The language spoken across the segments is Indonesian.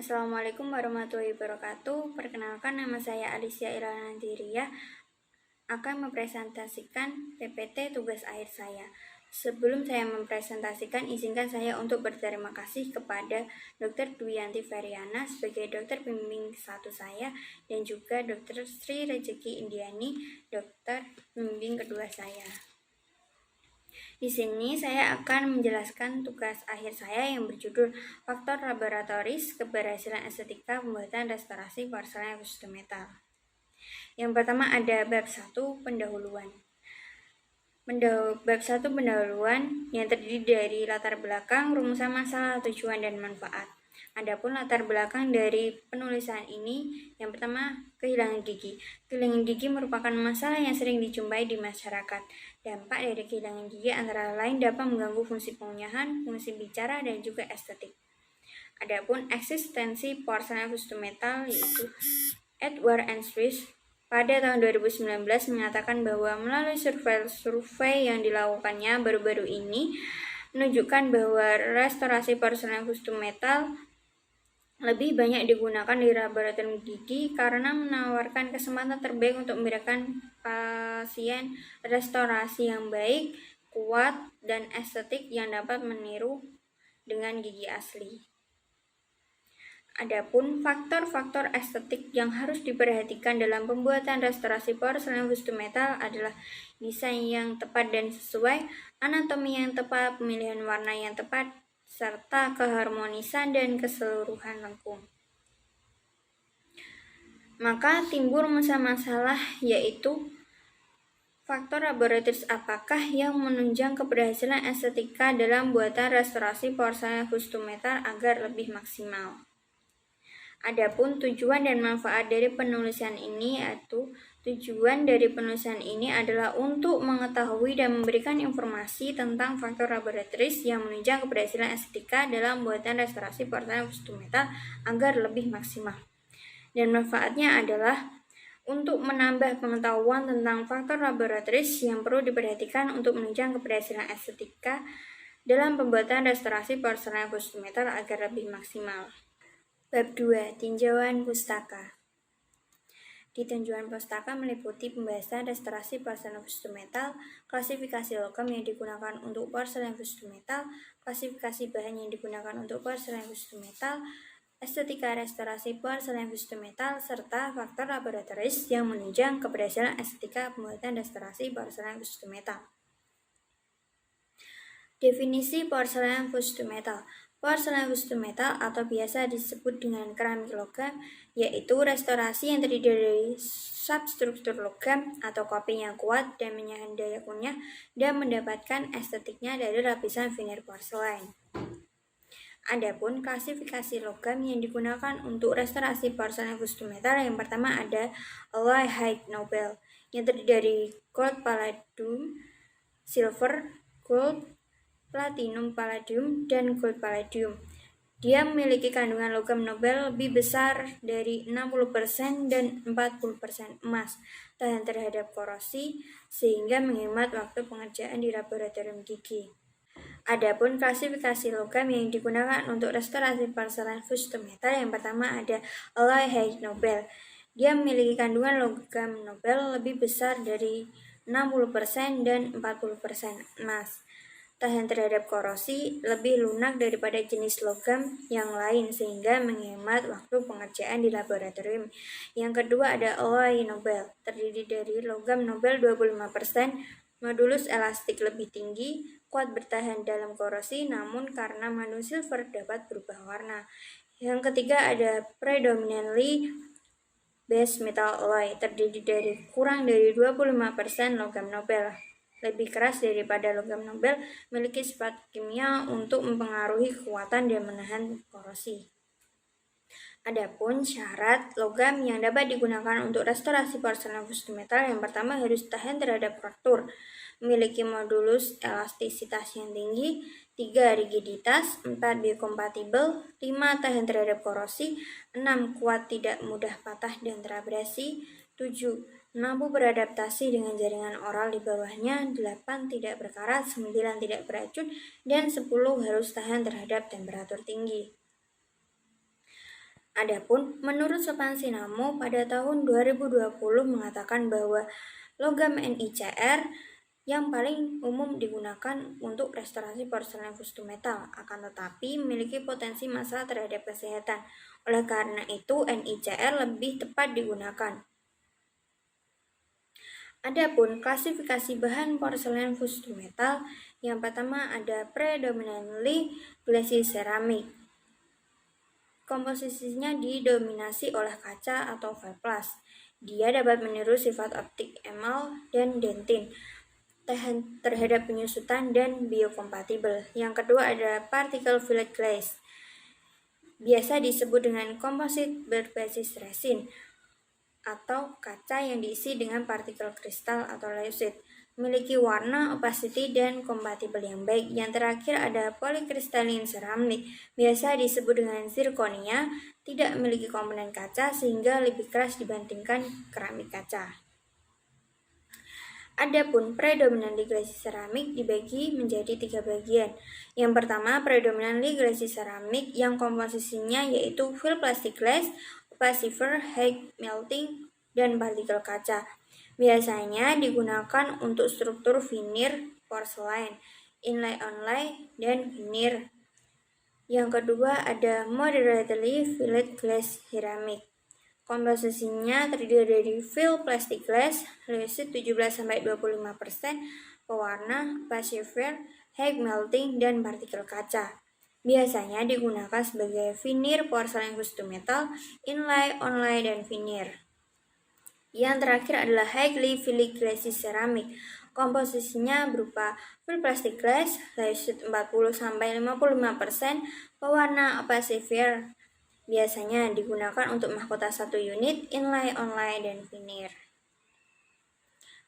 Assalamualaikum warahmatullahi wabarakatuh. Perkenalkan, nama saya Alicia Ilana Diria akan mempresentasikan PPT tugas akhir saya. Sebelum saya mempresentasikan, izinkan saya untuk berterima kasih kepada Dr. Dwiyanti Feryana sebagai dokter pembimbing satu saya dan juga Dr. Sri Rejeki Indiani, dokter pembimbing kedua saya. Di sini saya akan menjelaskan tugas akhir saya yang berjudul Faktor Laboratoris Keberhasilan Estetika Pembuatan Restorasi Porselen Khusus Metal. Yang pertama ada bab 1 pendahuluan. Bab 1 pendahuluan yang terdiri dari latar belakang, rumusan masalah, tujuan, dan manfaat. Adapun latar belakang dari penulisan ini, yang pertama, kehilangan gigi. Kehilangan gigi merupakan masalah yang sering dijumpai di masyarakat. Dampak dari kehilangan gigi antara lain dapat mengganggu fungsi pengunyahan, fungsi bicara, dan juga estetik. Adapun eksistensi porselen khusus metal, yaitu Edward and Swiss pada tahun 2019 menyatakan bahwa melalui survei yang dilakukannya baru-baru ini menunjukkan bahwa restorasi porselen khusus metal lebih banyak digunakan di laboratorium gigi karena menawarkan kesempatan terbaik untuk memberikan pasien restorasi yang baik, kuat, dan estetik yang dapat meniru dengan gigi asli. Adapun faktor-faktor estetik yang harus diperhatikan dalam pembuatan restorasi porselen khusus metal adalah desain yang tepat dan sesuai, anatomi yang tepat, pemilihan warna yang tepat, serta keharmonisan dan keseluruhan lengkung. Maka timbul masalah yaitu faktor laboratoris apakah yang menunjang keberhasilan estetika dalam buatan restorasi porselen khusus metal agar lebih maksimal. Adapun tujuan dan manfaat dari penulisan ini adalah untuk mengetahui dan memberikan informasi tentang faktor laboratoris yang menunjang keberhasilan estetika dalam buatan restorasi porselen khusus metal agar lebih maksimal. Dan manfaatnya adalah untuk menambah pengetahuan tentang faktor laboratoris yang perlu diperhatikan untuk menunjang keberhasilan estetika dalam pembuatan restorasi porselen khusus metal agar lebih maksimal. Bab 2. Tinjauan pustaka. Di tinjauan pustaka meliputi pembahasan restorasi porselen khusus metal, klasifikasi logam yang digunakan untuk porselen khusus metal, klasifikasi bahan yang digunakan untuk porselen khusus metal, estetika restorasi porselen khusus metal, serta faktor laboratoris yang menunjang keberhasilan estetika pembuatan restorasi porselen khusus metal. Definisi porselen khusus metal. Porselen khusus metal atau biasa disebut dengan keramik logam, yaitu restorasi yang terdiri dari substruktur logam atau coping yang kuat dan menahan daya kunyah dan mendapatkan estetiknya dari lapisan veneer porselen. Adapun klasifikasi logam yang digunakan untuk restorasi porselen khusus metal, yang pertama ada alloy high noble yang terdiri dari gold, palladium, silver, gold, platinum palladium, dan gold palladium. Dia memiliki kandungan logam nobel lebih besar dari 60% dan 40% emas, tahan terhadap korosi, sehingga menghemat waktu pengerjaan di laboratorium gigi. Adapun klasifikasi logam yang digunakan untuk restorasi porselen khusus metal, yang pertama ada alloy high noble. Dia memiliki kandungan logam nobel lebih besar dari 60% dan 40% emas, tahan terhadap korosi, lebih lunak daripada jenis logam yang lain sehingga menghemat waktu pengerjaan di laboratorium. Yang kedua ada alloy nobel, terdiri dari logam nobel 25%, modulus elastik lebih tinggi, kuat bertahan dalam korosi, namun karena mengandung silver dapat berubah warna. Yang ketiga ada predominantly base metal alloy, terdiri dari kurang dari 25% logam nobel, lebih keras daripada logam nobel, memiliki sifat kimia untuk mempengaruhi kekuatan dan menahan korosi. Adapun syarat logam yang dapat digunakan untuk restorasi porselen khusus metal, yang pertama harus tahan terhadap fraktur, memiliki modulus elastisitas yang tinggi, 3 rigiditas, 4 biokompatibel, 5 tahan terhadap korosi, 6 kuat tidak mudah patah dan terabrasi, 7 mampu beradaptasi dengan jaringan oral di bawahnya, 8 tidak berkarat, 9 tidak beracun, dan 10 harus tahan terhadap temperatur tinggi. Adapun menurut Sopan Sinamo pada tahun 2020 mengatakan bahwa logam NiCr yang paling umum digunakan untuk restorasi porselen custom metal, akan tetapi memiliki potensi masalah terhadap kesehatan. Oleh karena itu, NiCr lebih tepat digunakan. Adapun klasifikasi bahan porselen custom metal, yang pertama ada predominantly glassy ceramic. Komposisinya didominasi oleh kaca atau Veplas. Dia dapat meniru sifat optik emal dan dentin, tahan terhadap penyusutan dan biokompatibel. Yang kedua ada particle fillet glass. Biasa disebut dengan komposit berbasis resin atau kaca yang diisi dengan partikel kristal atau leucit. Memiliki warna, opacity, dan kompatibel yang baik. Yang terakhir ada polycrystalline ceramic. Biasa disebut dengan zirconia, tidak memiliki komponen kaca sehingga lebih keras dibandingkan keramik kaca. Adapun predominantly glassy ceramic dibagi menjadi 3 bagian. Yang pertama, predominantly glassy ceramic yang komposisinya yaitu fill plastic glass, opacifer, high melting, dan partikel kaca. Biasanya digunakan untuk struktur veneer porselen, inlay-onlay, dan veneer. Yang kedua ada moderately filled glass ceramic. Komposisinya terdiri dari fill plastic glass, leucit 17-25%, pewarna, opacifer, high melting, dan partikel kaca. Biasanya digunakan sebagai veneer porselen custom metal, inlay, onlay, dan veneer. Yang terakhir adalah highly filled glassy ceramic. Komposisinya berupa fill plastic glass, leucit 40-55%, pewarna, opacifer. Biasanya digunakan untuk mahkota 1 unit, inlay, onlay, dan veneer.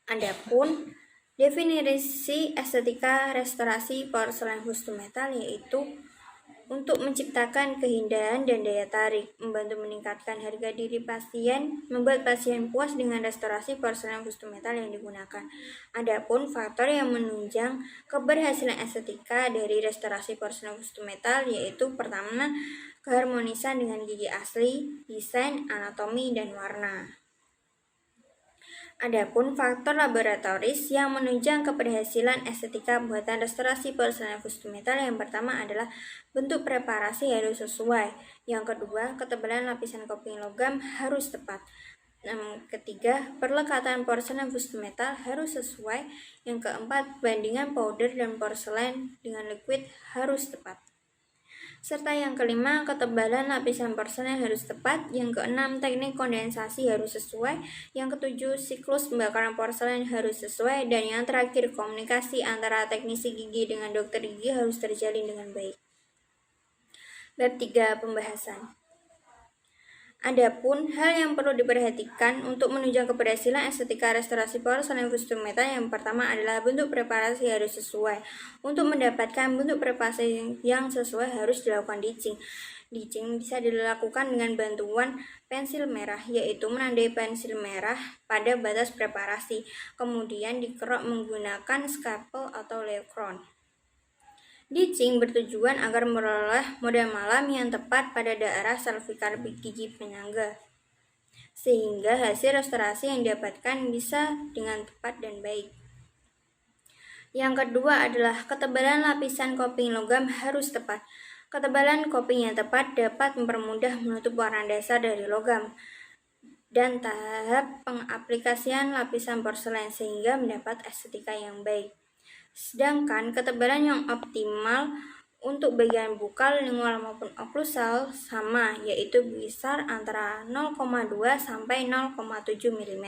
Adapun definisi estetika restorasi porselen custom metal yaitu untuk menciptakan keindahan dan daya tarik, membantu meningkatkan harga diri pasien, membuat pasien puas dengan restorasi porselen custom metal yang digunakan. Adapun faktor yang menunjang keberhasilan estetika dari restorasi porselen custom metal yaitu pertama, keharmonisan dengan gigi asli, desain, anatomi, dan warna. Adapun faktor laboratoris yang menunjang keberhasilan estetika buatan restorasi porselen custom metal yang pertama adalah bentuk preparasi harus sesuai. Yang kedua, ketebalan lapisan coping logam harus tepat. Yang ketiga, perlekatan porselen custom metal harus sesuai. Yang keempat, bandingan powder dan porselen dengan liquid harus tepat. Serta yang kelima, ketebalan lapisan porselen harus tepat. Yang keenam, teknik kondensasi harus sesuai. Yang ketujuh, siklus pembakaran porselen harus sesuai. Dan yang terakhir, komunikasi antara teknisi gigi dengan dokter gigi harus terjalin dengan baik. Bab 3 pembahasan. Adapun hal yang perlu diperhatikan untuk menunjang keberhasilan estetika restorasi porselen custom metal yang pertama adalah bentuk preparasi harus sesuai. Untuk mendapatkan bentuk preparasi yang sesuai harus dilakukan ditching. Ditching bisa dilakukan dengan bantuan pensil merah, yaitu menandai pensil merah pada batas preparasi, kemudian dikerok menggunakan scalpel atau leucron. Ditching bertujuan agar memperoleh model malam yang tepat pada daerah cervical gigi penyangga, sehingga hasil restorasi yang didapatkan bisa dengan tepat dan baik. Yang kedua adalah ketebalan lapisan coping logam harus tepat. Ketebalan coping yang tepat dapat mempermudah menutup warna dasar dari logam dan tahap pengaplikasian lapisan porselen sehingga mendapat estetika yang baik. Sedangkan ketebalan yang optimal untuk bagian bukal, lingual maupun oklusal sama, yaitu besar antara 0,2 sampai 0,7 mm.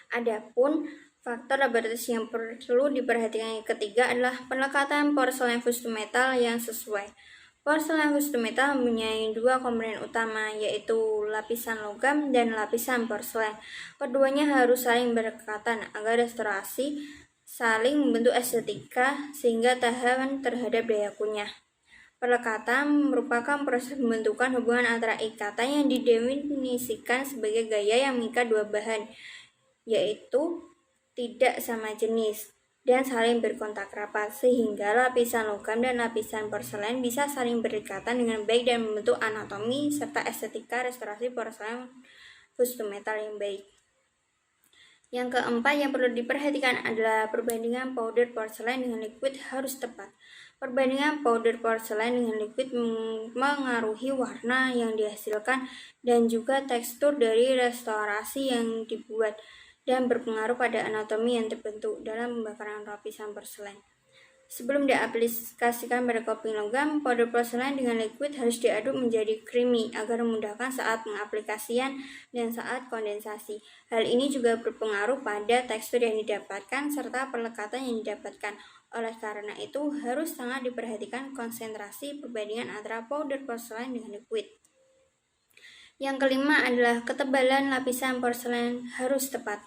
Adapun faktor laboratoris yang perlu diperhatikan yang ketiga adalah pendekatan porselen custom metal yang sesuai. Porselen custom metal mempunyai 2 komponen utama, yaitu lapisan logam dan lapisan porselen. Keduanya harus saling berdekatan agar restorasi saling membentuk estetika sehingga tahan terhadap daya kunyah. Perlekatan merupakan proses pembentukan hubungan antara ikatan yang didefinisikan sebagai gaya yang mengikat dua bahan, yaitu tidak sama jenis. dan saling berkontak rapat, sehingga lapisan logam dan lapisan porselen bisa saling berdekatan dengan baik dan membentuk anatomi serta estetika restorasi porselen fused to metal yang baik. Yang keempat yang perlu diperhatikan adalah perbandingan powder porselen dengan liquid harus tepat. Perbandingan powder porselen dengan liquid mengaruhi warna yang dihasilkan dan juga tekstur dari restorasi yang dibuat dan berpengaruh pada anatomi yang terbentuk dalam pembakaran lapisan porselen. Sebelum diaplikasikan pada coping logam, powder porselen dengan liquid harus diaduk menjadi creamy agar memudahkan saat pengaplikasian dan saat kondensasi. Hal ini juga berpengaruh pada tekstur yang didapatkan serta pelekatan yang didapatkan. Oleh karena itu, harus sangat diperhatikan konsentrasi perbandingan antara powder porselen dengan liquid. Yang kelima adalah ketebalan lapisan porselen harus tepat.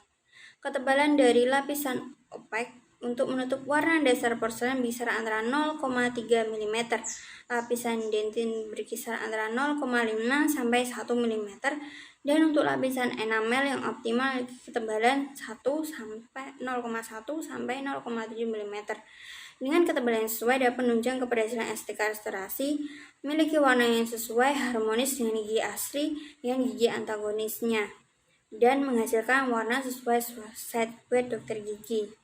Ketebalan dari lapisan opek untuk menutup warna dasar porselen berkisar antara 0,3 mm. Lapisan dentin berkisar antara 0,5 sampai 1 mm. Dan untuk lapisan enamel yang optimal ketebalan 1 sampai 0,1 sampai 0,7 mm. Dengan ketebalan yang sesuai dapat menunjang keberhasilan estetika restorasi, memiliki warna yang sesuai harmonis dengan gigi asli dengan gigi antagonisnya, dan menghasilkan warna sesuai set buat dokter gigi.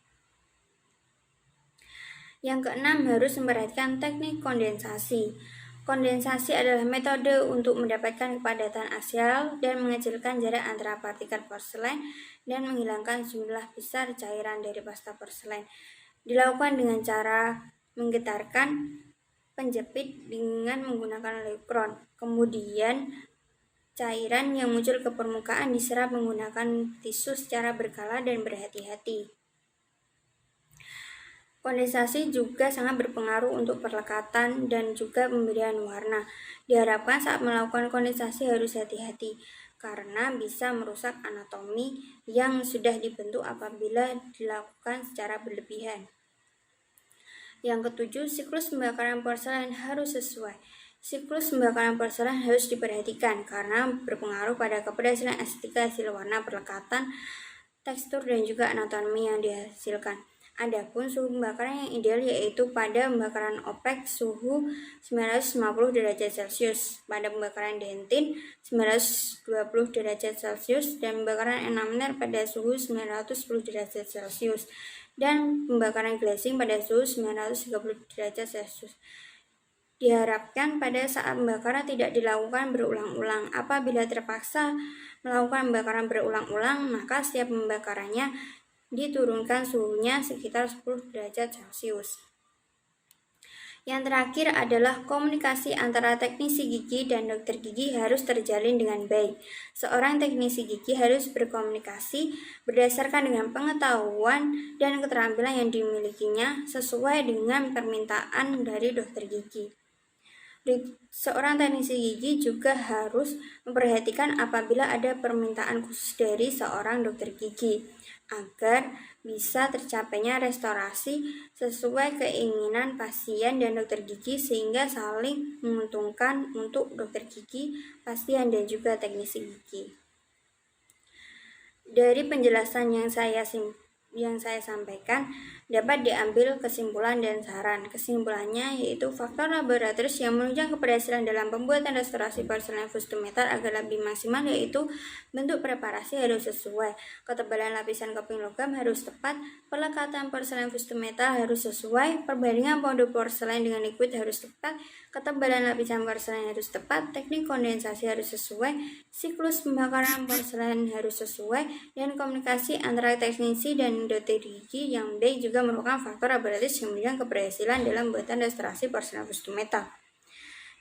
Yang keenam, harus memperhatikan teknik kondensasi. Kondensasi adalah metode untuk mendapatkan kepadatan aksial dan mengecilkan jarak antara partikel porselen dan menghilangkan jumlah besar cairan dari pasta porselen. Dilakukan dengan cara menggetarkan penjepit dengan menggunakan elektron. Kemudian cairan yang muncul ke permukaan diserap menggunakan tisu secara berkala dan berhati-hati. Kondensasi juga sangat berpengaruh untuk perlekatan dan juga pemberian warna. Diharapkan saat melakukan kondensasi harus hati-hati karena bisa merusak anatomi yang sudah dibentuk apabila dilakukan secara berlebihan. Yang ketujuh, siklus pembakaran porselen harus sesuai. Siklus pembakaran porselen harus diperhatikan karena berpengaruh pada keberhasilan estetika hasil warna, perlekatan, tekstur, dan juga anatomi yang dihasilkan. Adapun suhu pembakaran yang ideal yaitu pada pembakaran opek suhu 950 derajat Celcius, pada pembakaran dentin 920 derajat Celcius, dan pembakaran enamel pada suhu 910 derajat Celcius, dan pembakaran glazing pada suhu 930 derajat Celcius. Diharapkan pada saat pembakaran tidak dilakukan berulang-ulang. Apabila terpaksa melakukan pembakaran berulang-ulang, maka setiap pembakarannya diturunkan suhunya sekitar 10 derajat Celcius. Yang terakhir adalah komunikasi antara teknisi gigi dan dokter gigi harus terjalin dengan baik. Seorang teknisi gigi harus berkomunikasi berdasarkan dengan pengetahuan dan keterampilan yang dimilikinya sesuai dengan permintaan dari dokter gigi. Seorang teknisi gigi juga harus memperhatikan apabila ada permintaan khusus dari seorang dokter gigi agar bisa tercapainya restorasi sesuai keinginan pasien dan dokter gigi sehingga saling menguntungkan untuk dokter gigi, pasien, dan juga teknisi gigi. Dari penjelasan yang saya sampaikan dapat diambil kesimpulan dan saran. Kesimpulannya yaitu faktor laboratoris yang menunjang keberhasilan dalam pembuatan restorasi porselen fused to metal agar lebih maksimal yaitu bentuk preparasi harus sesuai, ketebalan lapisan coping logam harus tepat, pelekatan porselen fused to metal harus sesuai, perbandingan powder porselen dengan liquid harus tepat, ketebalan lapisan porselen harus tepat, teknik kondensasi harus sesuai, siklus pembakaran porselen harus sesuai, dan komunikasi antara teknisi dan dokter gigi yang baik juga merupakan faktor laboratoris yang menunjang keberhasilan dalam pembuatan restorasi porselen fused to metal.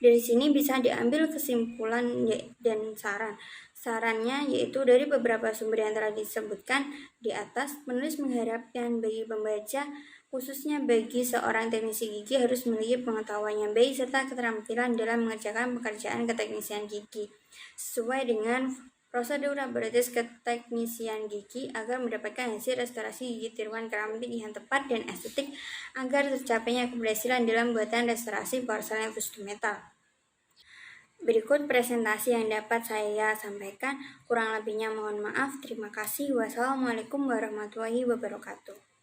Dari sini bisa diambil kesimpulan dan saran. Sarannya yaitu dari beberapa sumber yang telah disebutkan di atas, penulis mengharapkan bagi pembaca, khususnya bagi seorang teknisi gigi harus memiliki pengetahuan yang baik serta keterampilan dalam mengerjakan pekerjaan keteknisian gigi sesuai dengan prosedur laboratoris keteknisian gigi agar mendapatkan hasil restorasi gigi tiruan keramik yang tepat dan estetik agar tercapainya keberhasilan dalam pembuatan restorasi porselen fused to metal. Berikut presentasi yang dapat saya sampaikan, kurang lebihnya mohon maaf. Terima kasih. Wassalamualaikum warahmatullahi wabarakatuh.